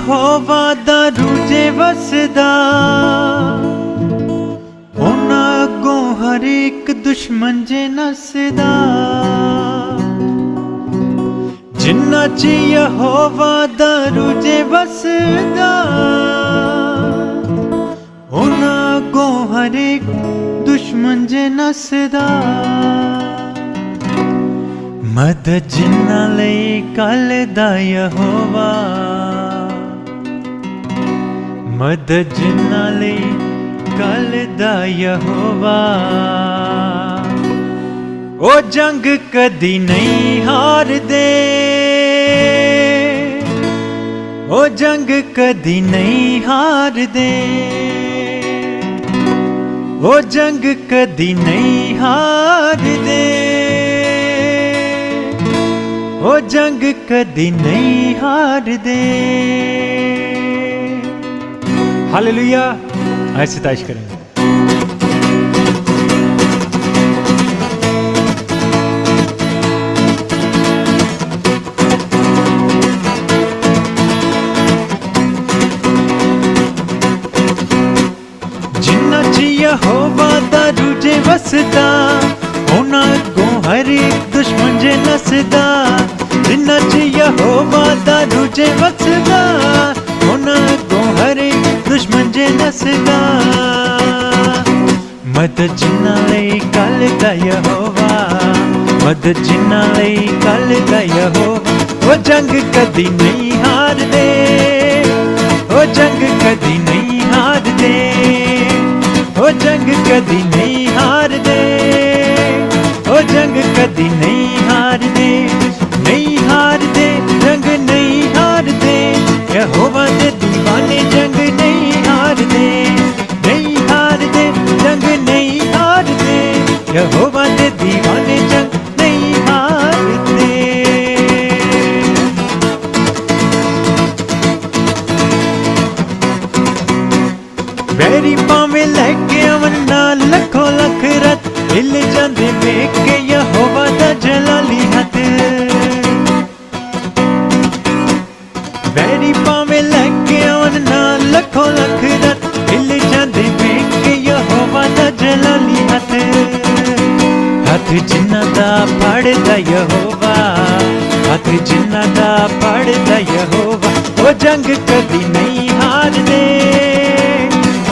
यहोवा दा रूजे वसदा, उन्हां अगों हर एक दुश्मन जे नसदा। जिन्ना च यहोवा दा रूजे वसदा, उन्हां अगों हर एक दुश्मन जे नसदा। मदद जिन्ना लई कल दा यहोवा, मदद जिन्ना लई कल दा यहोवा। ओ जंग कदी नहीं हार दे, ओ जंग कदी नहीं हार दे, ओ जंग कदी नहीं हार दे, ओ जंग कदी नहीं हार दे। हालेलुया। ऐसे ताश करेंगे। जिन्ना च यहोवा दा रूजे वसदा, उन्हां अगों हर एक दुश्मन जे नसदा। जिन्ना च यहोवा दा रूजे वसदा, उन्हां अगों हर एक दुश्मन जे नसदा। मदद जिन्ना लई कल दा यहोवा, मदद जिन्ना लई कल दा यहोवा। ओ जंग कदी नहीं हार दे, ओ जंग कदी नहीं हार दे, ओ जंग कदी नहीं हार दे, ओ जंग कदी नहीं हार दे। नहीं हार दे, जंग नहीं हार दे, यहोवा दे दीवाने जंग नहीं हार दे। नहीं हार दे, जंग नहीं हार दे, यहोवा दे दीवाने जंग नहीं हार दे। वैरी पावे लैके अवन नाल लखों लख रथ, हिल जांदे वेख के यहोवा दा जलाली हथ। वैरी पावे लैके अवन नाल लखों लख रथ, हिल जांदे वेख के यहोवा दा जलाली हथ। हथ जिन्ना दा फड़दा यहोवा, हथ जिन्ना दा फड़दा यहोवा। ओ जंग कदी नहीं हार दे,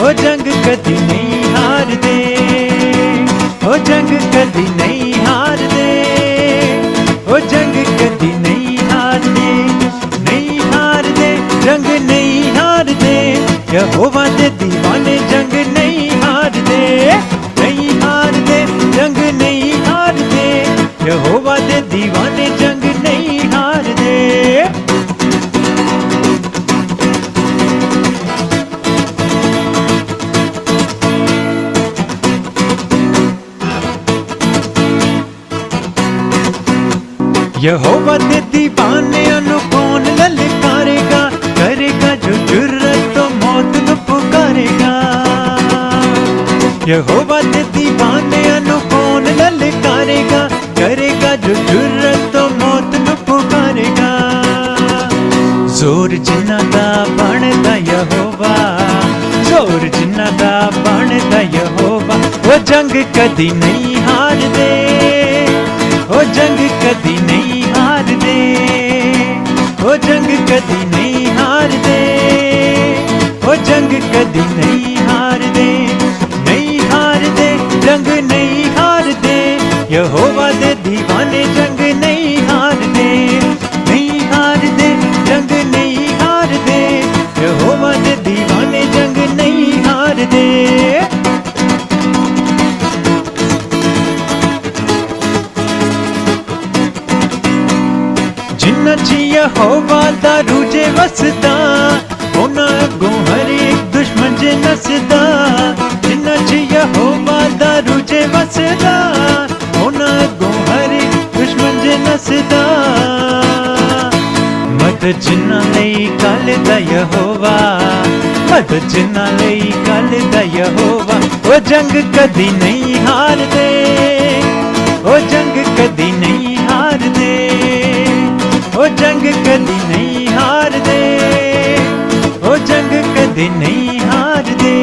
ओ जंग कदी नहीं हार दे, ओ जंग कदी नहीं हार दे, ओ जंग कदी नहीं हार दे। नहीं हार दे, जंग नहीं हार दे, यहोवा दे दीवाने जंग नहीं हार दे। नहीं हार दे, जंग नहीं हार दे, यहोवा दे दीवाने जंग नहीं हार दे। यहोवा दे दीवाने अनु कौन ललकारेगा, करेगा जो जुर्रत तो मौत न पुकारेगा। यहोवा दे दीवाने अनु कौन ललकारेगा, करेगा जो जुर्रत तो मौत न पुकारेगा। जोर जिन्ना दा बनदा यहोवा, जोर जिन्ना दा बनदा यहोवा। वो जंग कदी नहीं हार दे, ओ जंग कदी नहीं हार दे, ओ जंग कदी नहीं हार दे, ओ जंग कदी नहीं हार दे। नहीं हार दे, जंग नहीं हार दे, यहोवा दे दीवाने जंग नहीं हार दे। नहीं हार दे, जंग नहीं हार दे, यहोवा दे दीवाने जंग नहीं हार दे। जिन्ना च यहोवा दा रूजे वसदा, उन्हां अगों हर एक दुश्मन जे नसदा। जिन्ना च यहोवा दा रूजे वसदा, उन्हां अगों हर एक दुश्मन जे नसदा। मदद जिन्ना लई कल दा यहोवा, मदद जिन्ना लई कल दा यहोवा। ओ जंग कदी नहीं हार दे, ओ जंग कदी नहीं हार दे, ओ जंग कदी नहीं हार दे, कदे नहीं हारदे।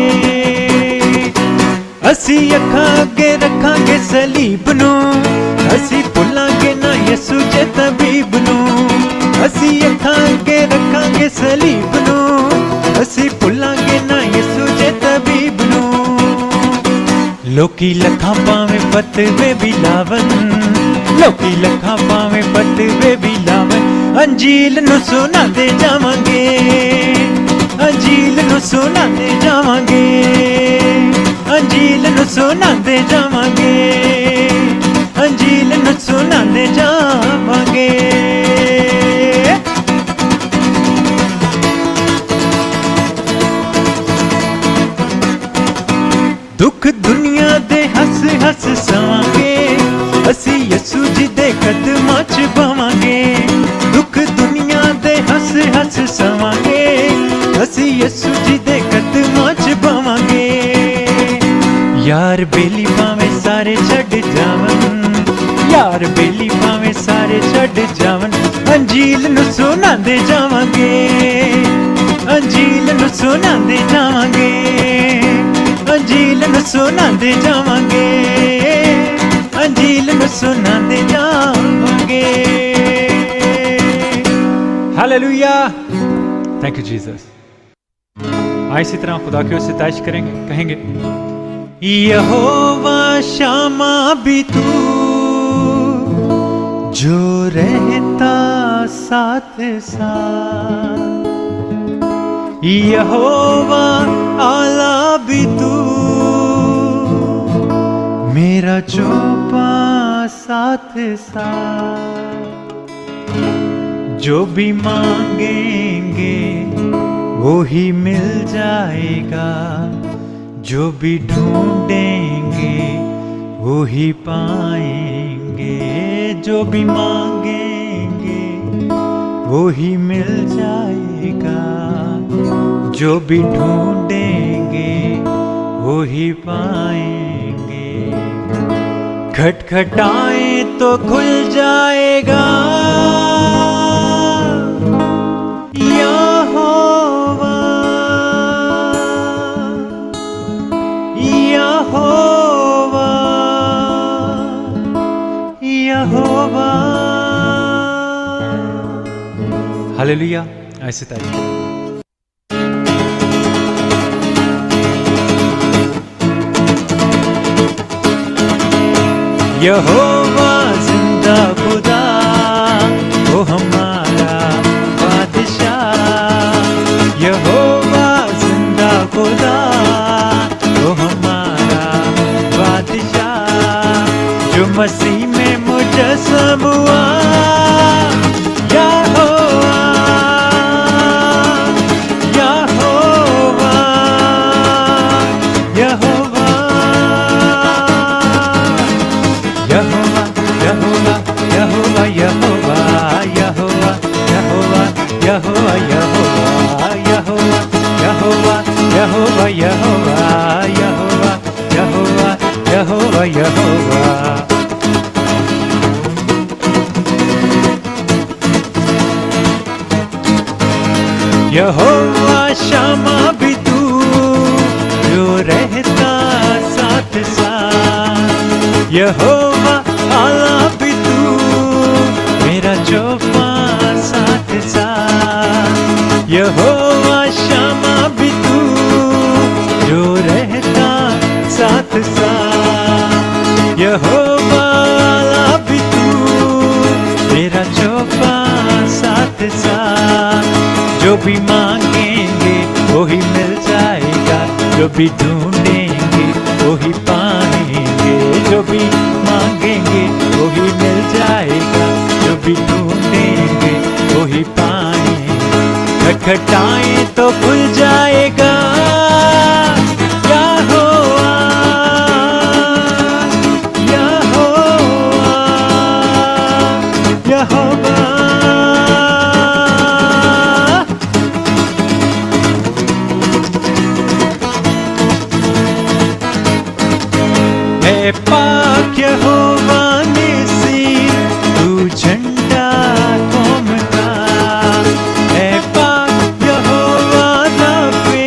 असी अखां अगे रखांगे सलीब नूं, असी भुलांगे ना यसू जे तबीब नूं। असी अखां अगे रखांगे सलीब नूं, असी भुलांगे ना यसू जे तबीब नूं। लोकी लखां पावे फतवे भी लावन, लोकी लखां पावे फतवे भी लावन, अंजील नूं सुनांदे जावांगे, अंजील नूं सुनांदे जावांगे, अंजील नूं सुनांदे जावांगे, अंजील नूं सुनांदे जावांगे। दुख दुनिया दे हस हस सवांगे, असी यसू जी दे कदमां च बवांगे। दुख दुनिया दे हस हस सवांगे, असी यसू जी दे कदमां च बवांगे। यार बेली पावे सारे छड़ जावन, यार बेली पावे सारे छड़ जावन, अंजील नूं सुनांदे जावांगे, अंजील नूं सुनांदे जावांगे, अंजील नूं सुनांदे जावांगे, अंजील नूं सुनांदे जावांगे। Hallelujah, thank you Jesus. आइए इसी तरह खुदा की ओर से तारीफ करेंगे, कहेंगे यहोवा शामा भी तू जो रहता साथ साथ, यहोवा आला भी तू मेरा चौपा साथ साथ। जो भी मांगेंगे वो ही मिल जाएगा, जो भी ढूंढेंगे वो ही पाएंगे। जो भी मांगेंगे वो ही मिल जाएगा, जो भी ढूंढेंगे वो ही पाएंगे। खटखटाएं तो खुल जाएगा, यहोवा यहोवा यहोवा। हालेलुया, ऐसे तारीफ। यहोवा जिंदा खुदा वो हमारा बादशाह, यहोवा जिंदा खुदा वो हमारा बादशाह, जो मसीह में मुजस्सम हुआ। यहोवा यहोवा यहोवा यहोवा यहोवा यहोवा यहोवा यहोवा यहोवा यहोवा यहोवा यहोवा यहोवा यहोवा यहोवा यहोवा यहोवा यहोवा। यहोवा शामा भी तू जो रहता साथ साथ, यहोवा आला भी तू मेरा चौपा साथ साथ। यहोवा शामा भी तू जो रहता साथ साथ, यहोवा आला भी तू मेरा चौपा साथ साथ। जो भी मांगेंगे वो ही मिल जाएगा, जो भी ढूंढेंगे वो ही पाएंगे। जो भी मांगेंगे वो ही मिल जाएगा, जो भी ढूंढेंगे वो ही पाएंगे। खटखटाएं तो खुल जाएगा, यहोवा यहोवा यहोवा। पाक यहोवा निसी तू झंडा कौम का, है पाक यहोवा नबे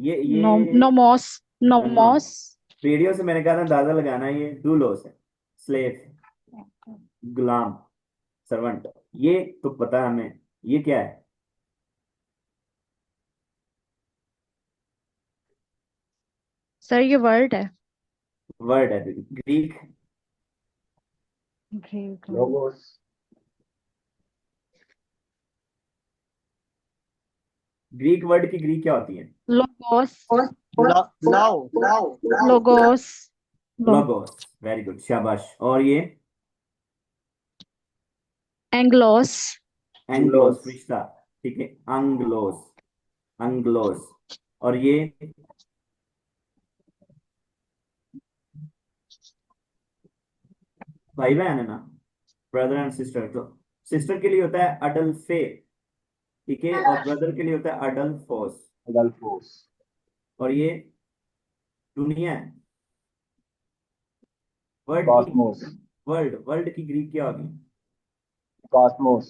ये nomos, नो, nomos. रेडियो से मैंने कहा था अंदाजा लगाना, ये डूलोस है, स्लेव, गुलाम, सर्वेंट। ये तो पता है हमें, ये क्या है? सर ये वर्ड है। वर्ड है। Greek, Greek. Logos. Greek word की ग्रीक क्या होती है? Logos, Now. logos, lo- logos, very good, शाबाश। और ये anglos, एंग्लोस, रिश्ता, ठीक है, एंग्लोस, एंग्लोस। और ये भाई बहन है ना, ब्रदर एंड सिस्टर। तो सिस्टर के लिए होता है अडल्फे, ठीक है, और ब्रदर के लिए होता है अडल्फोस। Adolphus. और ये दुनिया है, वर्ल्ड की, Cosmos. वर्ल्ड, वर्ल्ड की ग्रीक क्या होगी? Cosmos.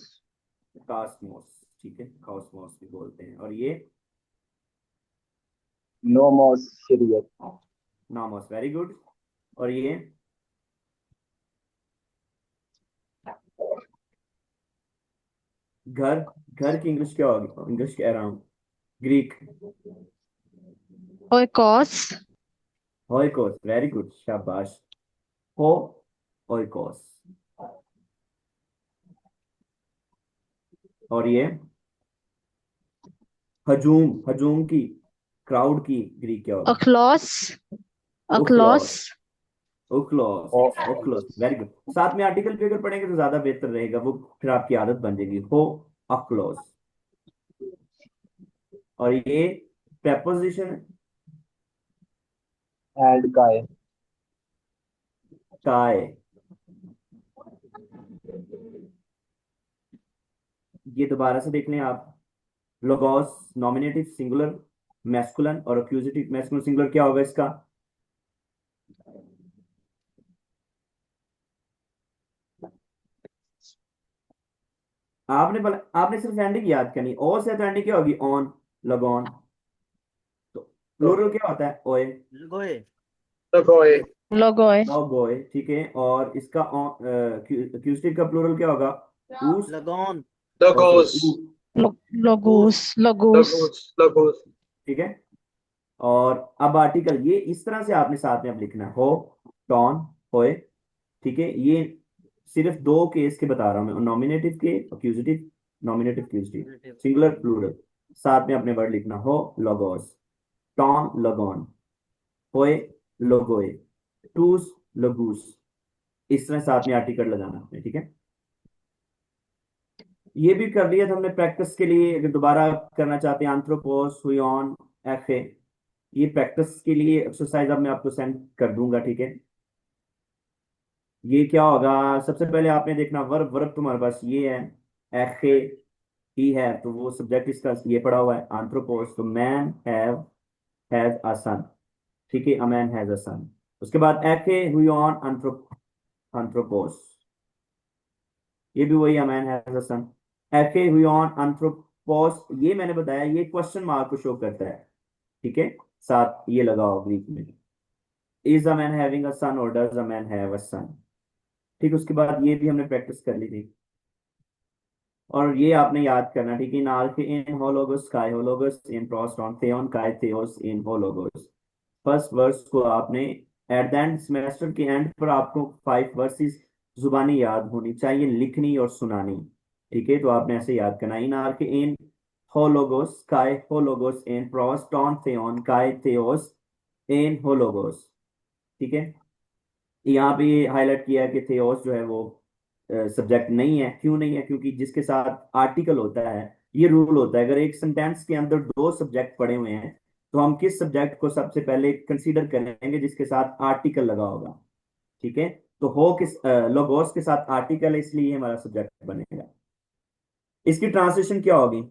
कॉस्मोस, ठीक है, कॉस्मोस भी बोलते हैं। और ये Nomos. Syriac. नामोस, वेरी गुड। और ये घर, घर की इंग्लिश क्या होगी? इंग्लिश कह रहा हूँ, ग्रीक। oikos, होइकोस, वेरी गुड, शाबाश। हो, ओइकोस। और ये हजूम, हजूम की, क्राउड की ग्रीक क्या होगी? akhlos, ओक्लॉस, akhlos. ओक्लॉस, O- ओक्लॉस, वेरी गुड। साथ में आर्टिकल भी अगर पढ़ेंगे तो ज्यादा बेहतर रहेगा, वो फिर आपकी आदत बन जाएगी। हो, अक्लॉस। और ये preposition and Kai. काय, ये दोबारा से देख लें आप। लोगोस, नॉमिनेटिव सिंगुलर मैस्कुलिन, और अक्यूजेटिव मैस्कुलिन सिंगुलर क्या होगा इसका? आपने सिर्फ एंडिंग याद करनी, ओ से तो एंडिंग क्या होगी? ऑन, लगॉन। तो प्लूरल क्या होता है? ओए, Logoi. Logoi, लोगोए, ठीक है। और इसका अक्यूजेटिव का प्लूरल क्या होगा? ऊस, सॉरी, ऊस, logos, logos. Logos. ठीक है। और अब आर्टिकल ये इस तरह से आपने साथ में अब लिखना है, हो, टॉन, होए, ठीक है। ये सिर्फ दो केस के बता रहा हूं मैं, नॉमिनेटिव के, accusative, nominative accusative, singular plural. साथ में अपने वर्ड लिखना, हो लोगोस, टॉन लगोन, होए लोगोए, टूस लगूस। इस तरह साथ में आर्टिकल लगाना आपने, ठीक है। ये भी कर लिया था हमने प्रैक्टिस के लिए। अगर दोबारा करना चाहते हैं, आंथ्रोपोस, हुइयोन, एफे, ये प्रैक्टिस के लिए एक्सरसाइज अब मैं आपको सेंड कर दूंगा, ठीक है। ये क्या होगा? सबसे पहले आपने देखना वर्ब, वर्ब तुम्हारे पास ये है, एखे, ही है, तो वो सब्जेक्ट इसका ये पड़ा हुआ है, आंथ्रोपोस, तो मैन हैज अ सन, ठीक है, अ मैन हैज अ सन। उसके बाद एखे हुइयोन आंथ्रोपोस, ये भी वही, अ मैन हैज अ सन। एखे हुइयोन आंथ्रोपोस, ये मैंने बताया, ये क्वेश्चन मार्क को शो करता है, ठीक है। साथ ये लगाओ ग्रीक में, is a man having a son और does a man have a son, ठीक। उसके बाद ये भी हमने प्रैक्टिस कर ली थी। और ये आपने याद करना, ठीक है, इन आर्क इन होलोगस काय होलोगस इन प्रोस्टॉन theon काय theos इन होलोगस। फर्स्ट वर्स को आपने एट द एंड, सेमेस्टर के एंड पर आपको 5 वर्सेस जुबानी याद होनी चाहिए, लिखनी और सुनानी, ठीक है। तो आपने ऐसे याद करना, इन आर्क इन होलोगोस काय होलोगोस इन प्रोस्टॉन theon काय theos इन होलोगोस, ठीक है। यहाँ पे ये हाईलाइट किया है कि theos जो है वो सब्जेक्ट नहीं है। क्यों नहीं है? क्योंकि जिसके साथ आर्टिकल होता है, ये रूल होता है, अगर एक सेंटेंस के अंदर दो सब्जेक्ट पड़े हुए हैं तो हम किस सब्जेक्ट को सबसे पहले कंसीडर करेंगे? जिसके साथ आर्टिकल लगा होगा, ठीक है। तो हो किस, लोगोस के साथ आर्टिकल है, इसलिए ये हमारा सब्जेक्ट बनेगा। इसकी ट्रांसलेशन क्या होगी?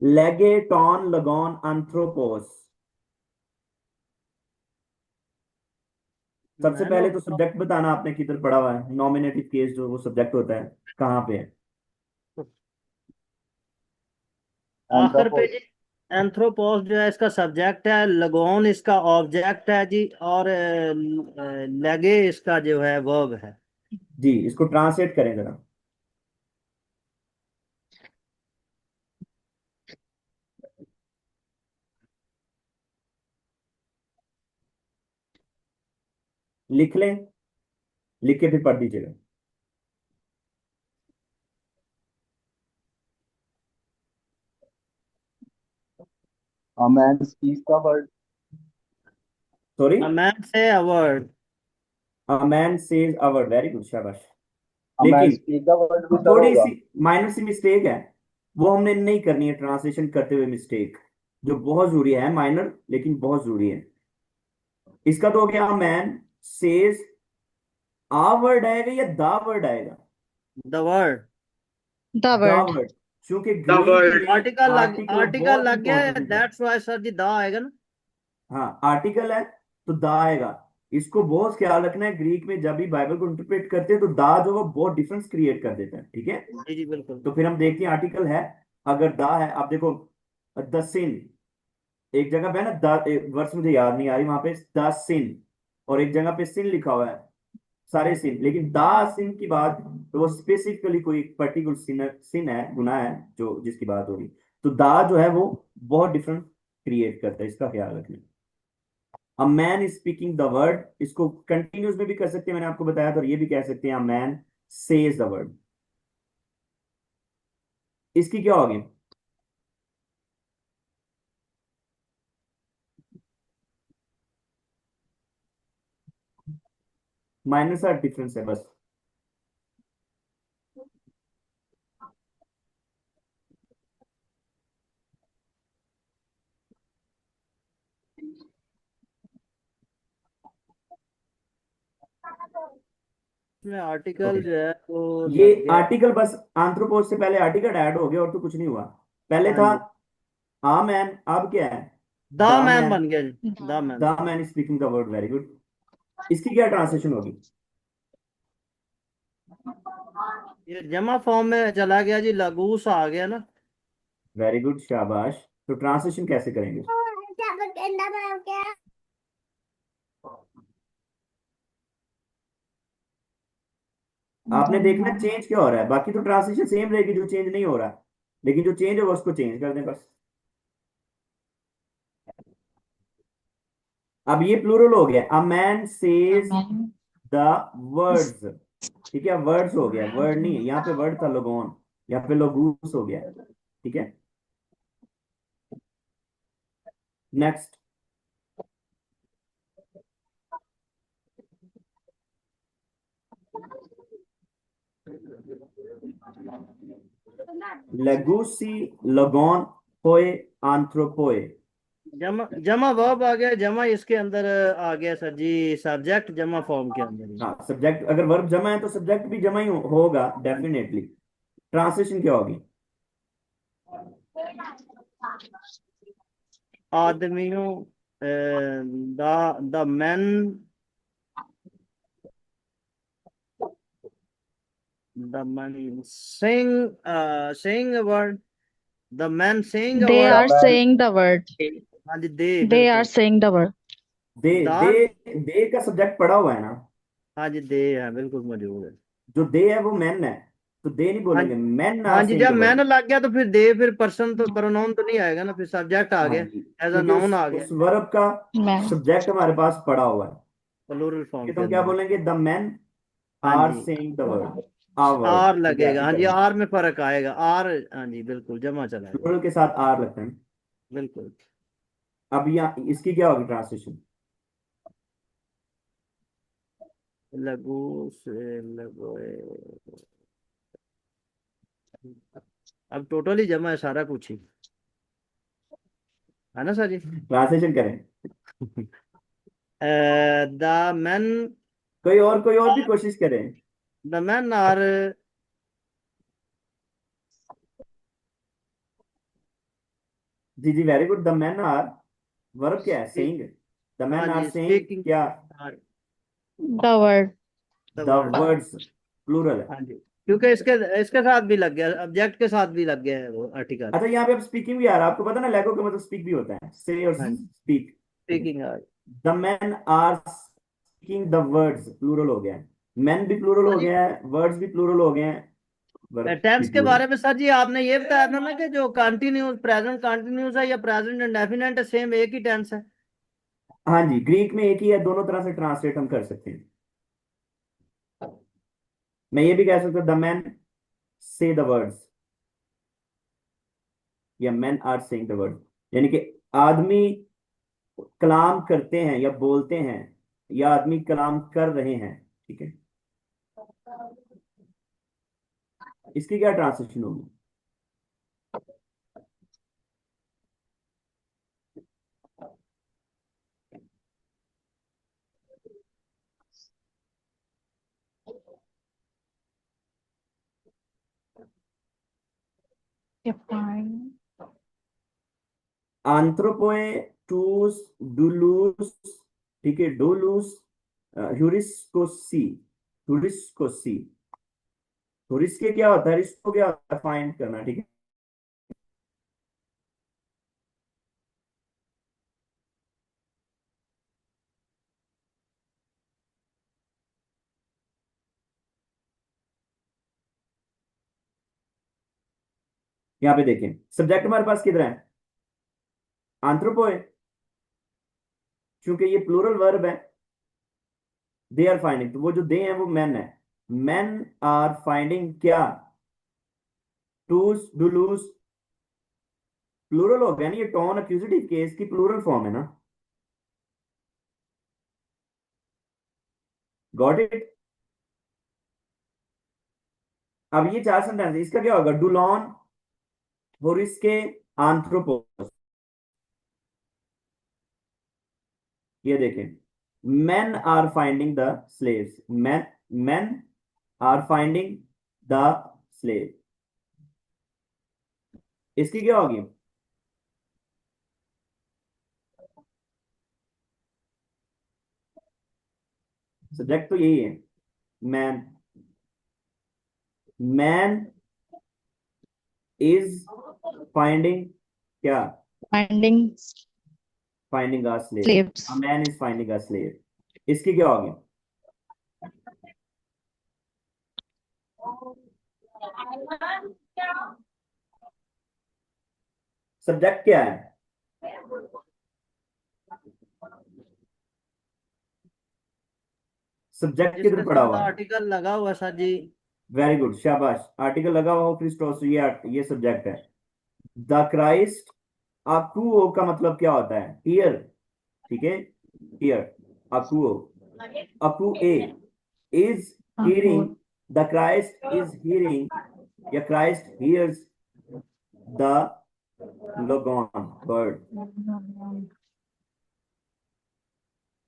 लेगे टॉन लगोन anthropos, सबसे मैन पहले ऑफ तो सब्जेक्ट बताना आपने किधर पढ़ा हुआ है, नॉमिनेटिव केस जो वो सब्जेक्ट होता है कहाँ पे है। आखिर पे जी Anthropos. एंथ्रोपोस जो है इसका सब्जेक्ट है, लगोन इसका ऑब्जेक्ट है जी, और लेगे इसका जो है वर्ब है। जी इसको ट्रांसलेट करें जरा। लिख लें, लिख के फिर पढ़ दीजिएगा। A man speaks the word. Sorry, a man say a word. A man says a word, very good, शाबाश। A man लेकिन speaks the word with the थोड़ी roga. सी माइनर सी मिस्टेक है, वो हमने नहीं करनी है ट्रांसलेशन करते हुए मिस्टेक, जो बहुत जरूरी है, माइनर लेकिन बहुत जरूरी है। इसका तो हो गया मैन सेज आ वर्ड आएगा या दा वर्ड आएगा? The word. The the word. Word, क्योंकि The ग्रीक word. में आर्टिकल आर्टिकल बहुत लग गया, इंपॉर्टेंट है। That's why sir ji the आएगा ना। हाँ आर्टिकल है तो दा आएगा। इसको बहुत ख्याल रखना है, ग्रीक में जब भी बाइबल को इंटरप्रेट करते हैं तो दा जो वो बहुत डिफरेंस क्रिएट कर देता है, ठीक है। जी जी बिल्कुल। तो फिर हम देखते हैं आर्टिकल है, अगर दा है, आप देखो द सिन, एक जगह पे है ना द, वर्ड्स मुझे याद नहीं आ रही वहां पे, द सिन, और एक जगह पे सिन लिखा हुआ है, सारे सिन, लेकिन दा सिन की बात, तो वो स्पेसिफिकली कोई पर्टिकुलर सिन है, गुनाह है जो जिसकी बात हो रही। तो दा जो है वो बहुत डिफरेंस क्रिएट करता है, इसका ख्याल रखना। A man is speaking the word, इसको कंटिन्यूस में भी कर सकते हैं, मैंने आपको बताया, तो ये भी कह सकते हैं अ मैन सेज द वर्ड। इसकी क्या होगी? माइनर सा डिफरेंस है बस। इसमें ओके, आर्टिकल जो है वो ये लग गया। आर्टिकल बस, आंथ्रोपोस से पहले आर्टिकल ऐड हो गया और तो कुछ नहीं हुआ। पहले हाँ था जी, आ मैन, अब क्या है? द द मैन मैन, बन गया जी, the man. The man is speaking the word, very good. इसकी क्या ट्रांसलेशन होगी? ये जमा फॉर्म में चला गया जी, लगूस आ गया ना। वेरी गुड, शाबाश। तो ट्रांसलेशन कैसे करेंगे? आपने देखना चेंज क्या हो रहा है, बाकी तो ट्रांसलेशन सेम रहेगी, जो चेंज नहीं हो रहा, लेकिन जो चेंज है वो उसको चेंज कर दें बस। अब ये प्लूरल हो गया, अ मैन सेज द वर्ड्स, ठीक है, वर्ड्स हो गया, वर्ड नहीं है यहाँ पे, वर्ड था लोगोन, यहाँ पे लोगूस हो गया, ठीक है। नेक्स्ट, लेगूसी, लोगोन, पोए, आंथ्रोपोए। जमा जमा वर्ब आ गया, जमा इसके अंदर आ गया सर जी, सब्जेक्ट जमा फॉर्म के अंदर ही। हाँ सब्जेक्ट, अगर वर्ब जमा है तो सब्जेक्ट भी जमा ही होगा डेफिनेटली। ट्रांसलेशन क्या होगी? आदमियों, the man, the man saying a word, the man saying a They word. The are man. saying the word. हाँ जी, दे They are बिल्कुल। saying the word. दे, दान। दे का सब्जेक्ट पड़ा हुआ है ना, हाँ जी, दे है बिल्कुल मौजूद है। जो दे है वो मैन है, तो दे नहीं हाँ बोलेंगे, मैन हाँ आर जी, सेइंग जब द मैन वर्ड। लग गया तो फिर दे, फिर पर्सन तो प्रोनाउन तो नहीं आएगा ना, फिर सब्जेक्ट आ हाँ गया, जी, एज अ क्योंकि नाउन आ गया, उस वर्ब का Man. सब्जेक्ट हमारे पास पड़ा हुआ है, प्लूरल फॉर्म कि के तुम क्या अंदर। बोलेंगे, द मैन हाँ आर जी, saying the word, a word, are ठीक है लगेगा, ऐसे हाँ जी, करेंगे, आर में फर्क आएगा, आर। हाँ जी बिल्कुल, जमा चला गया। प्लूरल के साथ आर लगता है। बिल्कुल। अब यहाँ इसकी क्या होगी ट्रांसलेशन? लगू से लगोए। अब टोटली जमा है सारा कुछ ही, है ना सर जी। ट्रांसलेशन करें, द मैन, कोई और भी कोशिश करें। द मैन आर, जी जी, very good, the man are, verb क्या है, सेइंग, द हाँ मैन आर जी सेइंग स्पीकिंग, क्या? The word. The the word. Words plural है। हाँ जी, क्योंकि इसके साथ भी लग गया, ऑब्जेक्ट के साथ भी लग गया है वो आर्टिकल। अच्छा यहाँ पे अब स्पीकिंग भी आ रहा है, आपको पता ना लेगो का मतलब स्पीक भी होता है, से और हाँ जी, speak. Speaking. The man are speaking the words plural हो गया है, मैन भी प्लूरल हो गया है, वर्ड्स भी प्लूरल हो गए हैं, वर्ब भी टेंस के प्लूरल। बारे में सर जी आपने ये बताया था ना कि जो कंटिन्यूस, प्रेजेंट कंटिन्यूस है या प्रेजेंट इंडेफिनिट है, सेम एक ही टेंस है। हाँ जी, ग्रीक में एक ही है, दोनों तरह से ट्रांसलेट हम कर सकते हैं। मैं ये भी कह सकता हूँ द मैन से द वर्ड्स, या man are saying the words, यानी कि आदमी कलाम करते हैं या बोलते हैं, या आदमी कलाम कर रहे हैं। ठीक है, इसकी क्या ट्रांसलेशन होगी? Define. आंथ्रोपोए टूस डुलूस, ठीक है, डोलूस ह्यूरिस्कोसी, ह्यूरिस्कोसी, ह्यूरिस्के क्या होता है, रिस्को क्या होता है, फाइंड करना। ठीक है, यहाँ पे देखें सब्जेक्ट हमारे पास किधर है, आंथ्रोपोए, क्योंकि ये प्लूरल वर्ब है, दे आर फाइंडिंग, तो वो जो दे हैं वो मैन है, मैन आर फाइंडिंग क्या, टूस डुलूस, प्लूरल हो गया ना, ये टॉन अक्यूजेटिव केस की प्लूरल फॉर्म है ना, गॉट इट। अब ये चार सेंटेंस, इसका क्या होगा, डुलॉन होरिस्के आंथ्रोपोस, ये देखें, men are finding the slaves, men are finding the slave, इसकी क्या होगी, सब्जेक्ट तो यही है, मैन, मैन इज फाइंडिंग क्या, Finding finding a slave, slaves. A man is finding a slave, इसकी क्या होगी, सब्जेक्ट क्या है, सब्जेक्ट जिसके किधर पड़ा साथ हुआ है, आर्टिकल लगा हुआ है सर जी। वेरी गुड, शाबाश, आर्टिकल लगा हुआ हो क्रिस्टोस, ये सब्जेक्ट है। द क्राइस्ट, अकुओ का मतलब क्या होता है, हियर, ठीक है, हियर, अकुओ, अकु ए is hearing, the Christ is hearing, या क्राइस्ट हियर्स द लोगोन बर्ड।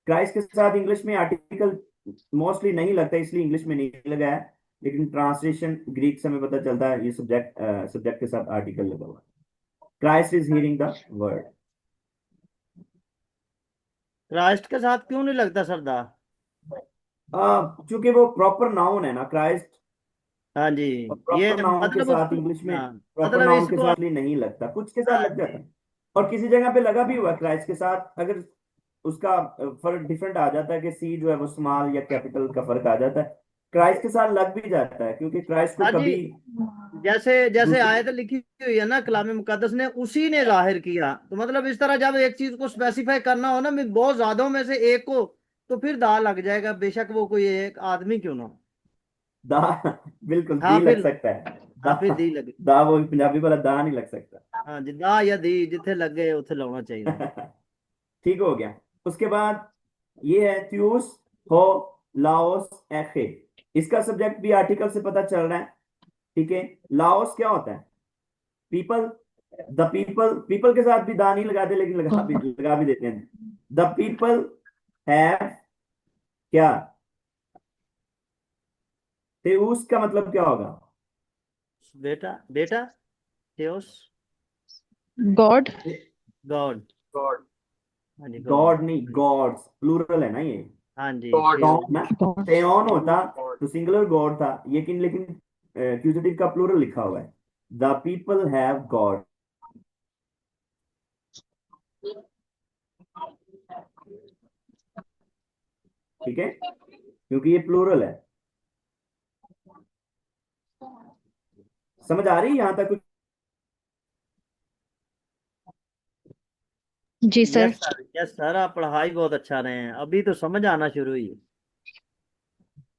क्राइस्ट के साथ इंग्लिश में आर्टिकल मोस्टली नहीं लगता, इसलिए इंग्लिश में नहीं लगा है, लेकिन ट्रांसलेशन ग्रीक से हमें पता चलता है ये सब्जेक्ट के साथ आर्टिकल लगा हुआ है, Christ is hearing the word. Christ के साथ क्यों नहीं लगता सरदार? क्योंकि वो प्रॉपर नाउन है ना क्राइस्ट, हाँ जी, और ये प्रॉपर नाउन के मतलब साथ उसको, इंग्लिश में हाँ, प्रॉपर मतलब नाउन के इसको, साथ ही नहीं लगता, कुछ के साथ हाँ लग जाता जी, है, और किसी जगह पे लगा भी हुआ है क्राइस्ट के साथ, अगर उसका फर्क डिफरेंट आ जाता है कि सी जो है वो स्मॉल या कैपिटल का फर्क आ जाता है, क्राइस्ट के साथ लग भी जाता है, क्योंकि क्राइस्ट को हाँ जी, कभी जैसे जैसे दूसरे, आयत लिखी हुई है ना कलाम मुकद्दस ने, उसी ने जाहिर किया, तो मतलब इस तरह जब एक चीज को स्पेसिफाई करना हो ना, मैं बहुत ज्यादा में से एक को, तो फिर दाग लग जाएगा, बेशक वो कोई एक आदमी क्यों ना हो। दा, बिल्कुल हाँ दी लग फिर, सकता है, दा, हाँ फिर दी लगे। दा वो पंजाबी वाला दा नहीं लग सकता। हाँ जी, दा या दी जिथे लगे उथे लाना चाहिए। ठीक हो गया, उसके बाद ये है थ्यूस हो लाओस एखे, इसका सब्जेक्ट भी आर्टिकल से पता चल रहा है। ठीक है, लाओस क्या होता है, पीपल, द पीपल, पीपल के साथ भी दा नहीं लगाते, लेकिन लगा भी देते हैं, द पीपल हैव क्या, तेऊस का मतलब क्या होगा, बेटा बेटा, theos, God. God, God. हाँ जी, गॉड। गॉड नहीं, गॉड्स प्लूरल है ना ये, हाँ जी टॉन theon, ना, टेओन होता तो सिंगुलर गॉड था, लेकिन लेकिन एक्यूजेटिव का प्लूरल लिखा हुआ है, द पीपल हैव गॉड। ठीक है, क्योंकि ये प्लूरल है। समझ आ रही है यहां तक? जी सर। यस सर, आप पढ़ाई बहुत अच्छा रहे हैं, अभी तो समझ आना शुरू हुई है।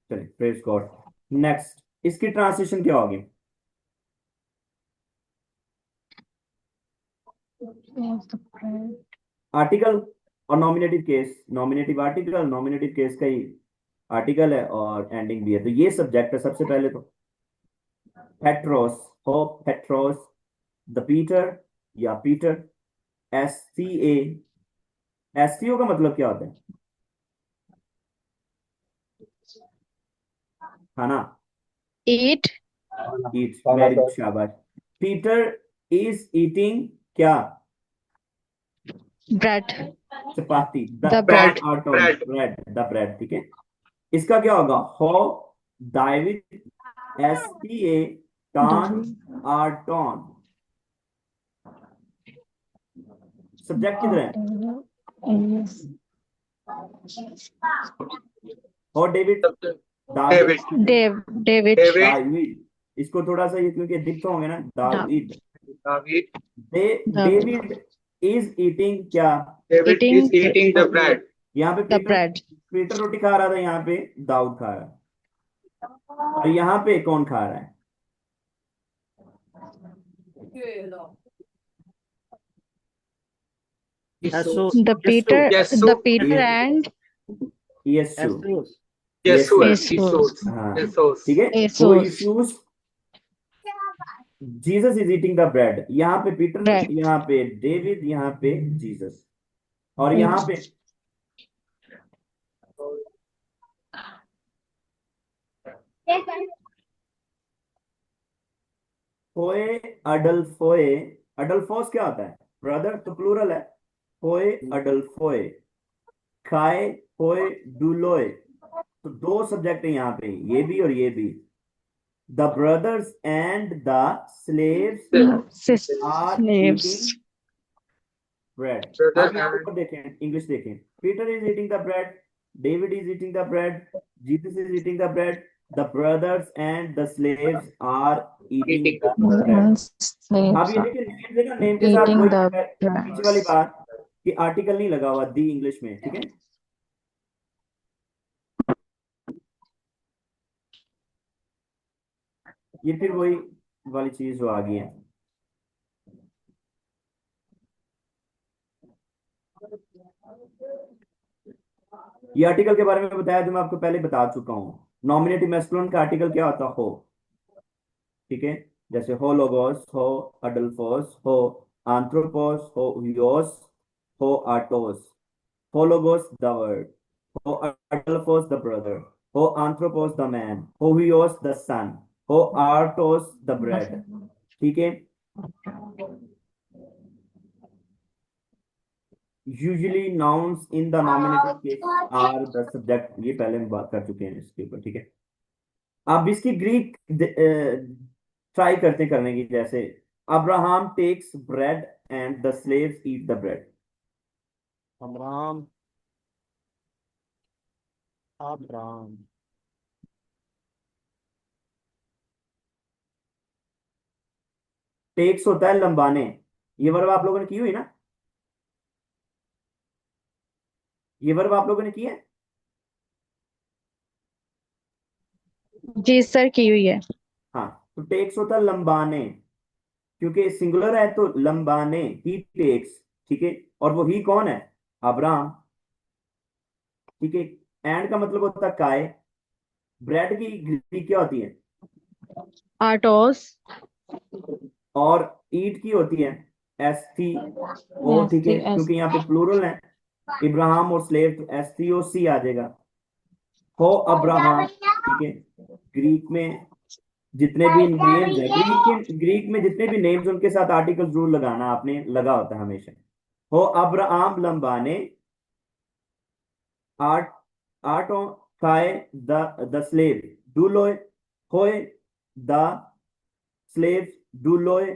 चलिए, प्रेज गॉड। नेक्स्ट, इसकी ट्रांसलेशन क्या होगी? आर्टिकल और nominative case, nominative article, nominative case का ही आर्टिकल है और एंडिंग भी है, तो ये सब्जेक्ट है सबसे पहले तो। पेट्रोस, हो पेट्रोस, द पीटर या पीटर, SCA, SCO का मतलब क्या होता है? खाना, Eat ईट, खाना वेरी गुड, सर। शाबाश। पीटर इज ईटिंग क्या? bread. Chapati, The bread. Bread, the bread, ठीक है। इसका क्या होगा? हो डाइविड, STA, टॉन, आर टॉन। सब्जेक्ट किधर है? हो डेविड, दाविद, David. दाविद। इसको थोड़ा सा ये क्योंकि दिख तो होंगे ना, David. The David is eating क्या? eating यहाँ पे the पीटर, bread. पीटर रोटी खा रहा था, यहाँ पे दाऊद खा रहा है, और यहाँ पे कौन खा रहा है? Yesu, The Peter. The Peter ये and यीशु, यस्सुस, यीशु, Jesus. हाँ, ठीक है। वो Jesus. Issues, Jesus is eating the bread, यहाँ पे पीटर, Bread. यहाँ पे डेविड, यहाँ पे जीसस, और यहाँ पे फोए, अडल्फोए। अडल्फोस क्या होता है? ब्रदर, तो प्लूरल है, फोए अडल्फोए। खाए, फोए डुलोए। तो दो सब्जेक्ट है यहाँ पे, ये भी और ये भी। The brothers and the slaves are eating Slaves. Bread. अब यहाँ ऊपर देखें, इंग्लिश देखें। Peter is eating the bread, David is eating the bread, Jesus is eating the bread, the brothers and the slaves are eating the bread. And अब slaves ये are देखिए, name है ना, नेम के साथ eating वही the पीछे वाली bread. बात कि आर्टिकल नहीं लगा हुआ दी इंग्लिश में, ठीक है। ये फिर वही वाली चीज जो आ गई है। ये आर्टिकल के बारे में बताया जो मैं आपको पहले बता चुका हूँ। नॉमिनेटिव मैस्कुलिन का आर्टिकल क्या होता हो, ठीक है। जैसे हो लोगोस, हो अडल्फोस, हो आंथ्रोपोस, हो हुयोस, हो आटोस। हो लोगोस द वर्ड, हो अडल्फोस द ब्रदर, हो आंथ्रोपोस द मैन, हो हुयोस द सन, हो आर्टोस द ब्रेड, ठीक है। Usually nouns in the nominative case are the subject, ये पहले हम बात कर चुके हैं इसके ऊपर, ठीक है। अब इसकी ग्रीक ट्राई करते करने की, जैसे Abraham takes bread and the slaves eat the bread. Abraham, Abraham, takes होता है लंबाने, ये वर्ब आप लोगों ने की हुई ना, ये वर्ब आप लोगों ने की है। जी सर, की हुई है। हाँ, तो टेक्स होता है लंबाने, क्योंकि सिंगुलर है तो लंबाने, ही टेक्स, ठीक है। और वो ही कौन है? अब्राहम, ठीक है। एंड का मतलब होता है काय। ब्रेड की ग्रीक क्या होती है? Artos. और ईट की होती है ST ओ, Yes, ठीक है, yes. क्योंकि यहाँ पे प्लूरल है, इब्राहिम और स्लेव, तो STOC आ जाएगा। हो अब्राहम, ठीक है। ग्रीक में जितने भी नेम्स हैं, ग्रीक में जितने भी नेम्स, उनके साथ आर्टिकल जरूर लगाना, आपने लगा होता है हमेशा। हो अब्राहम लंबाने आर्ट आटोन खाए द स्लेव डू लोए होए द स्लेव डू लोए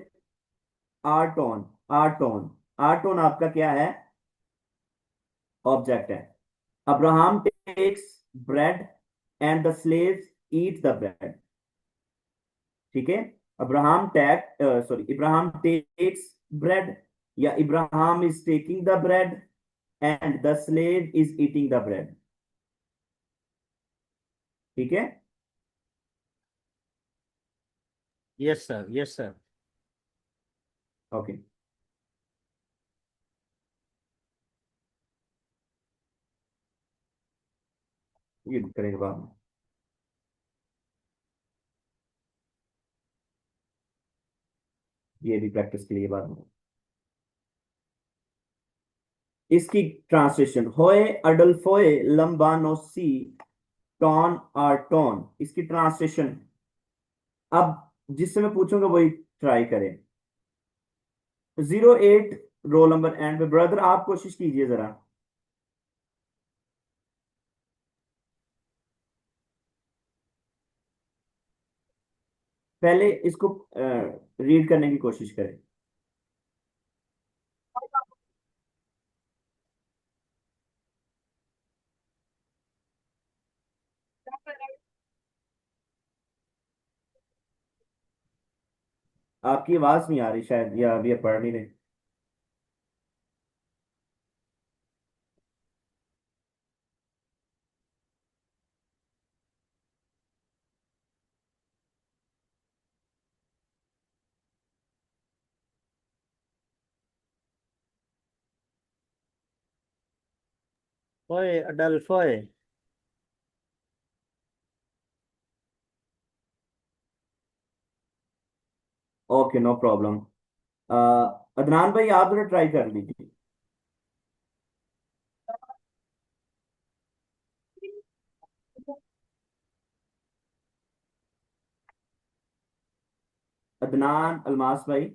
आर्टोन आर्टोन आर्टोन आपका क्या है? ऑब्जेक्ट है। Abraham takes bread and the slaves eat the bread. ठीक है, अब्राहम इब्राहिम टेक्स ब्रेड या Ibrahim is taking the bread and the slave is eating the bread. ठीक है, yes sir, yes sir. Okay. ये करेंगे बाद में। ये भी प्रैक्टिस के लिए बाद में। इसकी ट्रांसलेशन होए अडल्फोए लंबानोसी टॉन आर टॉन, इसकी ट्रांसलेशन अब जिससे मैं पूछूंगा वही ट्राई करें। 08 रोल नंबर एंड पे ब्रदर आप कोशिश कीजिए जरा। पहले इसको रीड करने की कोशिश करें। आपकी आवाज नहीं आ रही शायद, या अभी आप पढ़ नहीं रहे। फोए अडल्फोए। Okay, no problem. अदनान भाई आप जरा ट्राई कर लीजिए। अदनान अलमास भाई।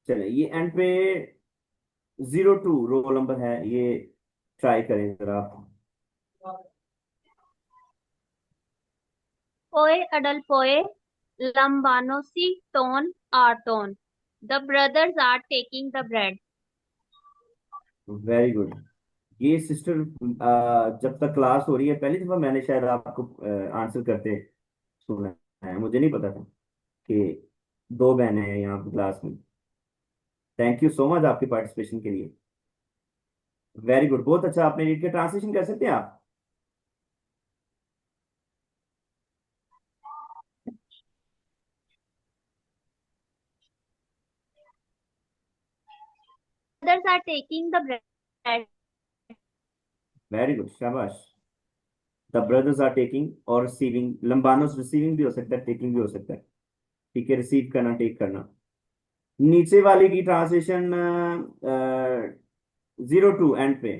चले, ये एंड पे 02 रोल नंबर है, ये ट्राई करें जरा आप। Poe Adelpoe Lambanosi Ton Arton. The brothers are taking the bread. Very good. ये सिस्टर जब तक क्लास हो रही है पहली दफा मैंने शायद आपको आंसर करते सुना है, मुझे नहीं पता था कि दो बहनें हैं यहाँ की क्लास में। थैंक यू सो मच आपके पार्टिसिपेशन के लिए। वेरी गुड, बहुत अच्छा। आपने रीड के ट्रांसलेशन कर सकते हैं आप? Brothers are taking the bread. Very good, शाबाश। द ब्रदर्स आर टेकिंग और रिसीविंग, लंबानोस रिसीविंग भी हो सकता है, टेकिंग भी हो सकता है। ठीक है, रिसीव करना, टेक करना। नीचे वाले की ट्रांसलेशन 02 एंड पे।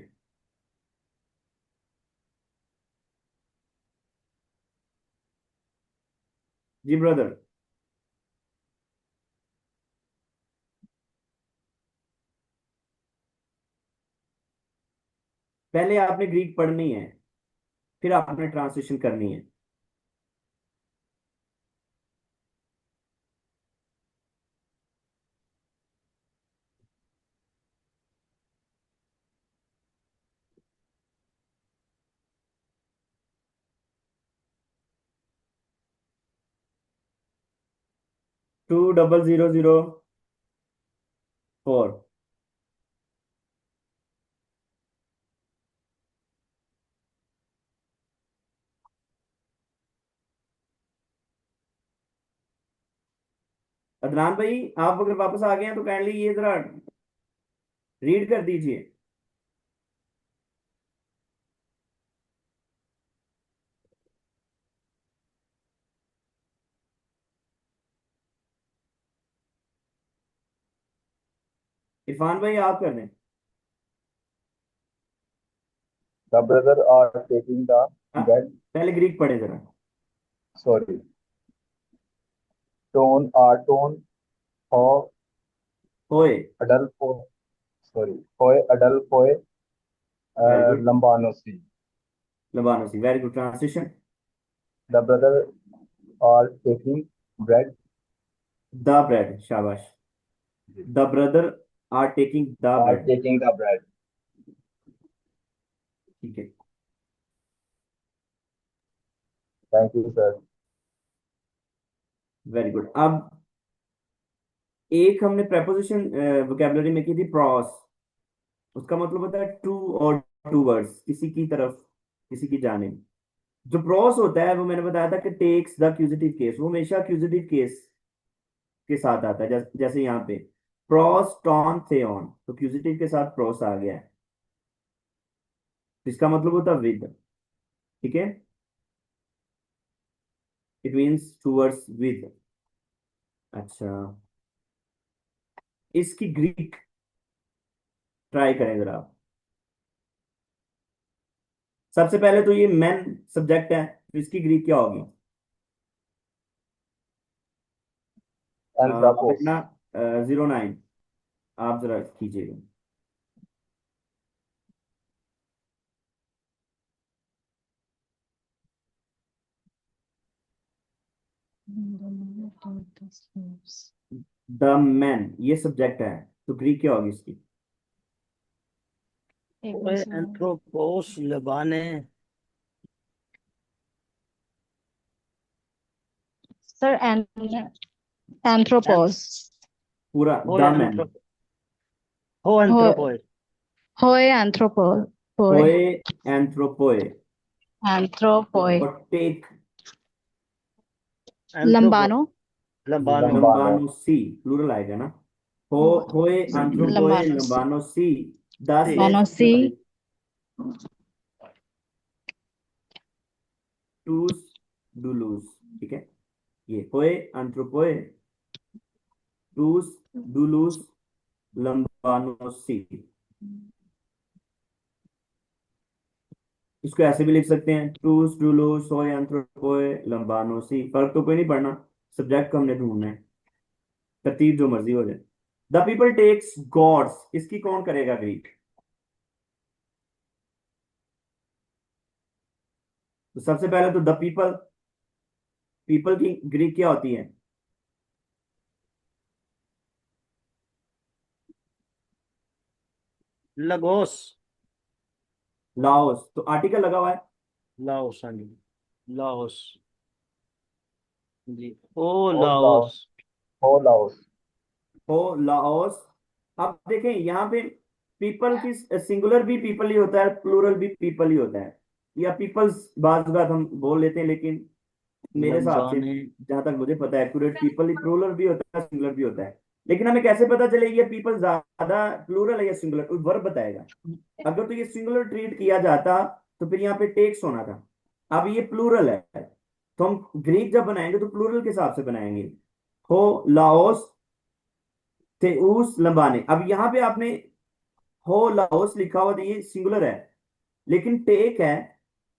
जी ब्रदर। पहले आपने ग्रीक पढ़नी है, फिर आपने ट्रांसलेशन करनी है। Two double zero zero four. Adnan भाई आप अगर वापस आ गए हैं तो काइंडली ये जरा रीड कर दीजिए। इरफान भाई आप कर दें। The brother are taking the हाँ, bread पहले ग्रीक पढ़े जरा। sorry. Tone, tone, ho, होए, adult, sorry. Hoy, adult, hoy, very good, lambanosi. लबानोसी, very good, translation, The brother are taking bread. The bread, शाबाश, the brother are taking the Are bread, taking the bread. ठीक है, Thank you, sir. Very good. अब एक हमने preposition vocabulary में की थी प्रॉस, उसका मतलब होता है टू और टू वर्ड्स, किसी की तरफ, किसी की जानिब। जो प्रॉस होता है वो मैंने बताया था कि टेक्स द एक्यूजेटिव केस, वो हमेशा एक्यूजेटिव केस के साथ आता है, जैसे यहाँ पे प्रॉस टॉन थे ऑन, तो एक्यूजेटिव के साथ प्रॉस आ गया है, इसका मतलब होता है विद, ठीक है, इट मीन्स टूवर्ड्स विद। अच्छा, इसकी ग्रीक ट्राई करें जरा आप। सबसे पहले तो ये मैन सब्जेक्ट है, तो इसकी ग्रीक क्या होगी? Anthropos. अपना 09 आप जरा कीजिएगा। द मैन ये सब्जेक्ट है, तो ग्रीक क्या होगी इसकी? ओए एंथ्रोपोस लबाने, Sir, anthropos. पूरा होए द मैन, एंथ्रो हो Ho, एंथ्रोपोइड, hoi anthropoi. होए एंथ्रोपोए, Anthropoi. और टेक एंथ्रोपो Lambano. लबानो, Lambano. लंबानो सी, प्लूरल आएगा ना, हो होए एंथ्रोपोए Lambano. लंबानो सी, द सी, स्लेव्स Lambano si. टूस डुलूस, ठीक है, ये होए एंथ्रोपोए टूस डुलूस लंबानो सी, इसको ऐसे भी लिख सकते हैं टूस डुलूस होए एंथ्रोपोए लंबानो सी, फर्क तो कोई नहीं पड़ना, सब्जेक्ट को हमने ढूंढना है, तरतीब जो मर्जी हो जाए। द पीपल टेक्स गॉड्स, इसकी कौन करेगा ग्रीक? तो सबसे पहले तो द पीपल, पीपल की ग्रीक क्या होती है? लगोस, लाओस, तो आर्टिकल लगा हुआ है, लाओस, हाँ जी, लाओस जी, ओ Ho Laos, Laos. Ho Laos. हो लाओस। अब देखें यहाँ पे पीपल की सिंगुलर भी पीपल ही होता है, प्लूरल भी पीपल ही होता है, या पीपल्स बात बात हम बोल लेते हैं, लेकिन मेरे हिसाब से लंबाने, जहां तक मुझे पता है एक्यूरेट पीपल ही प्लूरल भी होता है सिंगुलर भी होता है, लेकिन हमें कैसे पता चलेगा ये पीपल ज्यादा प्लूरल है या सिंगुलर? कोई वर्ब बताएगा। अगर तो ये सिंगुलर ट्रीट किया जाता तो फिर यहाँ पे टेक्स होना था, अब ये प्लूरल है, तो हम ग्रीक जब बनाएंगे तो प्लूरल के हिसाब से बनाएंगे, हो लाओस थेउस लंबाने। अब यहाँ पे आपने हो लाओस लिखा हुआ, तो ये सिंगुलर है, लेकिन टेक है,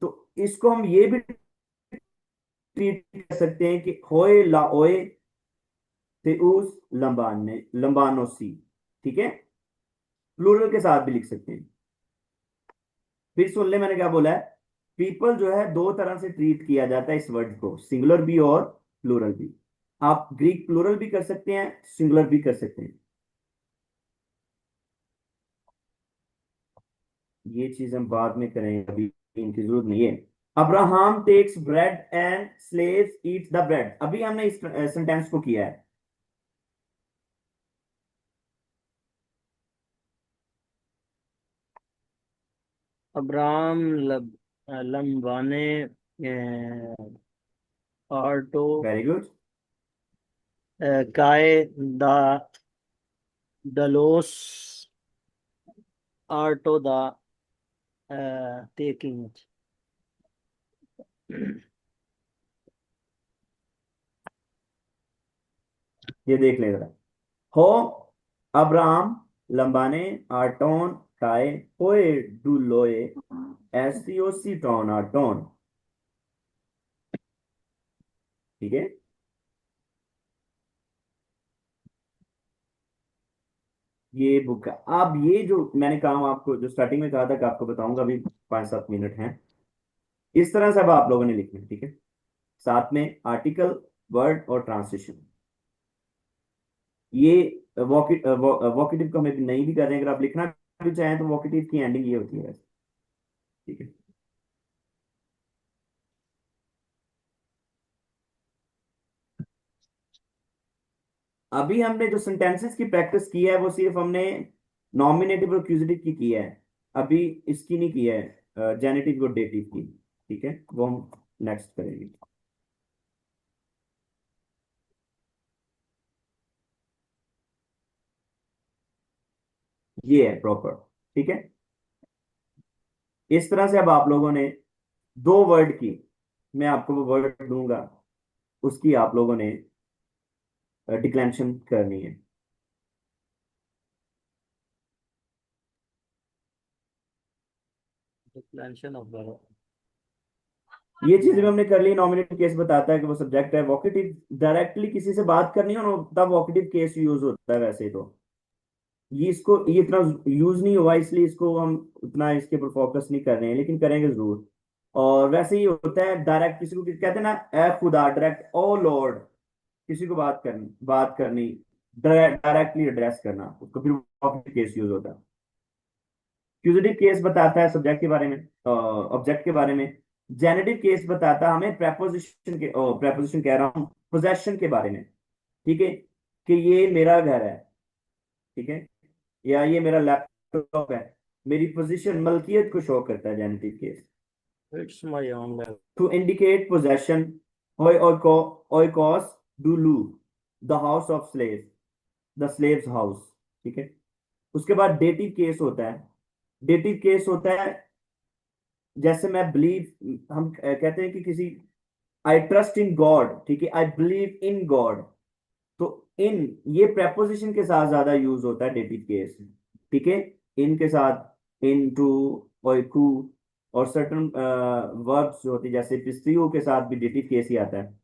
तो इसको हम ये भी ट्रीट कर सकते हैं कि होए लाओए थेउस लंबाने लंबानोसी, ठीक है, प्लूरल के साथ भी लिख सकते हैं। फिर सुन ले मैंने क्या बोला है, पीपल जो है दो तरह से ट्रीट किया जाता है इस वर्ड को, सिंगुलर भी और प्लूरल भी। आप ग्रीक प्लूरल भी कर सकते हैं, सिंगुलर भी कर सकते हैं, ये चीज हम बाद में करेंगे, अभी इनकी जरूरत नहीं है। Abraham takes bread and slaves eat the bread, अभी हमने इस सेंटेंस को किया है। अब्राम लंबाने, आर्टो, वेरी गुड, काय दा डलोस, आर्टो दा टेकिंग, ये देख ले जरा, हो अब्राहम लंबाने आर्टोन काय होए डुलोए एसियोसी टोन आर्टोन, ठीक है। ये बुक है। अब ये जो मैंने काम आपको जो स्टार्टिंग में कहा था कि आपको बताऊंगा, अभी 5-7 मिनट हैं, इस तरह से अब आप लोगों ने लिखना है, ठीक है। साथ में आर्टिकल, वर्ड और ट्रांसलेशन। ये वोकेटिव को हमें नहीं भी कर रहे हैं, अगर आप लिखना भी चाहें तो वोकेटिव की एंडिंग ये होती है वैसे, ठीक है। अभी हमने जो सेंटेंसेस की प्रैक्टिस की है वो सिर्फ हमने नॉमिनेटिव और एक्यूजेटिव की है, अभी इसकी नहीं की है, जेनेटिव और डेटिव की, ठीक है, वो हम नेक्स्ट करेंगे। ये है प्रॉपर, ठीक है। इस तरह से अब आप लोगों ने दो वर्ड की, मैं आपको वो वर्ड दूंगा, उसकी आप लोगों ने डिक्लेरेशन करनी है। डिक्लेरेशन ऑफ द ये चीजें भी हमने कर ली। नॉमिनेटिव केस बताता है कि वो सब्जेक्ट है। वोकेटिव डायरेक्टली किसी से बात करनी हो ना, तब वोकेटिव केस यूज होता है, वैसे तो ये इतना यूज नहीं हुआ, इसलिए इसको हम उतना इसके ऊपर फोकस नहीं कर रहे हैं, लेकिन करेंगे जरूर। और वैसे ही होता है डायरेक्ट, किसी को कहते हैं ना, ए खुदा, डायरेक्ट, ओ लॉर्ड, किसी को बात करनी डायरेक्टली एड्रेस करना, उसको फिर वोकेटिव केस यूज होता है। एक्यूजेटिव केस बताता है सब्जेक्ट के बारे में, ऑब्जेक्ट के बारे में। जेनेटिव केस बताता है हमें प्रेपोजिशन कह रहा हूँ, पोजेशन के बारे में, ठीक है, कि ये मेरा घर है, ठीक है, या ये मेरा लैपटॉप है, मेरी पोजीशन, मलकियत को शो करता है genitive case. It's my own to indicate possession, ओइकोस डुलू, the house of slave, the slave's house, ठीक है। उसके बाद डेटिव केस होता है। डेटिव केस होता है, जैसे मैं बिलीव, हम कहते हैं कि किसी, आई ट्रस्ट इन गॉड, ठीक है, आई बिलीव इन गॉड, तो इन, ये प्रेपोजिशन के साथ ज्यादा यूज होता है डेटिव केस, ठीक है। इन के साथ इन, टू, ओइकू, और सर्टन वर्ब्स जो होती है जैसे पिस्तियो के साथ भी डेटिव केस ही आता है,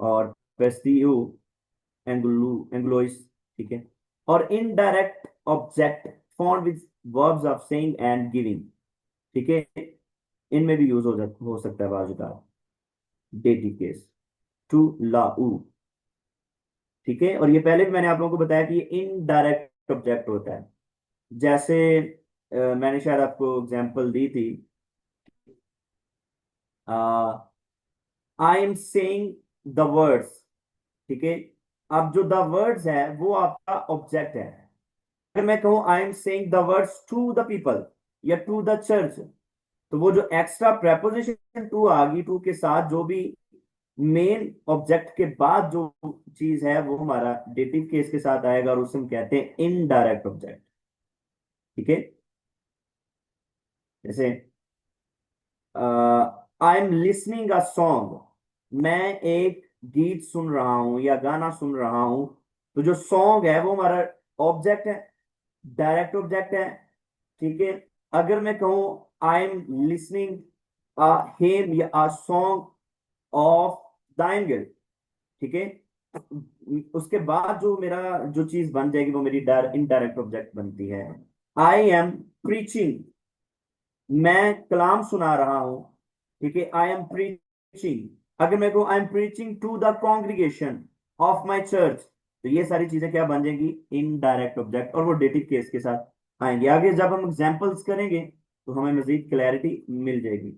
और पेस्तियो, एंग्लोइस, ठीक है। और indirect object found with verbs of saying and giving, ठीक है, इनमें भी यूज हो सकता है बाजुका डेटिव केस। टू लाऊ, ठीक है। और ये पहले भी मैंने आप लोगों को बताया कि ये इनडायरेक्ट ऑब्जेक्ट होता है। जैसे मैंने शायद आपको एग्जांपल दी थी, आई एम सेइंग द वर्ड्स, ठीक है। अब जो द वर्ड्स है वो आपका ऑब्जेक्ट है। अगर मैं कहूं I am saying the words to the people या टू द चर्च, तो वो जो एक्स्ट्रा प्रेपोजिशन टू आ गई, टू के साथ जो भी मेन ऑब्जेक्ट के बाद जो चीज है वो हमारा डेटिव केस के साथ आएगा, और उसे हम कहते हैं इनडायरेक्ट ऑब्जेक्ट, ठीक है। जैसे I am listening a song, मैं एक गीत सुन रहा हूं या गाना सुन रहा हूं, तो जो सॉन्ग है वो हमारा ऑब्जेक्ट है, डायरेक्ट ऑब्जेक्ट है, ठीक है। अगर मैं कहूं आई एम लिसनिंग अ हेम या a song of the angle, ठीक है, उसके बाद जो मेरा जो चीज बन जाएगी वो मेरी इनडायरेक्ट ऑब्जेक्ट बनती है। आई एम प्रीचिंग, मैं कलाम सुना रहा हूं, ठीक है, आई एम प्रीचिंग। अगर मैं कहूं I am preaching to the congregation of my church, तो ये सारी चीजें क्या बन जाएंगी, इनडायरेक्ट ऑब्जेक्ट, और वो डेटिव केस के साथ आएंगे। आगे जब हम एग्जाम्पल्स करेंगे तो हमें मजीद क्लैरिटी मिल जाएगी।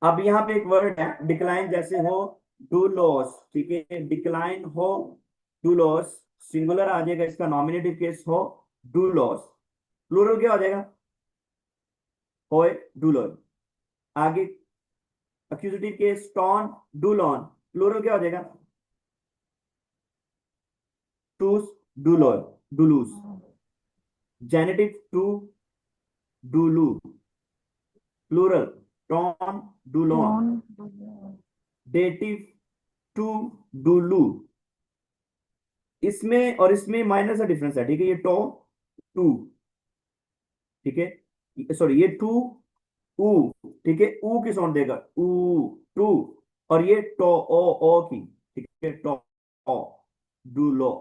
अब यहाँ पे एक वर्ड है डिक्लाइन, जैसे हो डू लॉस, ठीक है, डिक्लाइन हो डू लॉस, सिंगुलर आ जाएगा, इसका नॉमिनेटिव केस हो डू लॉस, प्लूरल क्या हो जाएगा, होए डूलोन। आगे एक्यूजेटिव केस टॉन डूलॉन, प्लूरल क्या हो जाएगा, टूस डूलोन, डुलूस। जेनेटिव टू डुलू, प्लूरल टॉन डुलॉन। डेटिव टू डुलू। इसमें और इसमें माइनर सा डिफरेंस है, ठीक है, ये टो टू, ठीक है, सॉरी ये टू ऊ, ठीक है, ऊ की साउंड देगा, ऊ टू, और ये टो ओ ओ की, ठीक है, टो ओ, डूलो।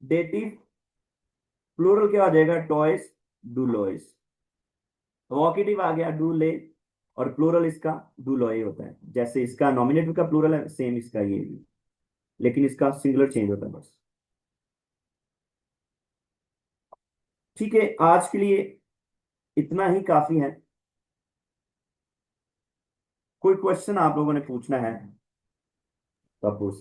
डेटिव प्लूरल क्या हो जाएगा, टॉयस, डूलोइस। वोकेटिव आ गया डूले, और प्लूरल इसका डूलोए होता है। जैसे इसका नॉमिनेटिव का प्लूरल है, सेम इसका ये भी, लेकिन इसका सिंगुलर चेंज होता है बस। ठीक है, आज के लिए इतना ही काफी है। कोई क्वेश्चन आप लोगों ने पूछना है तो आप पूछ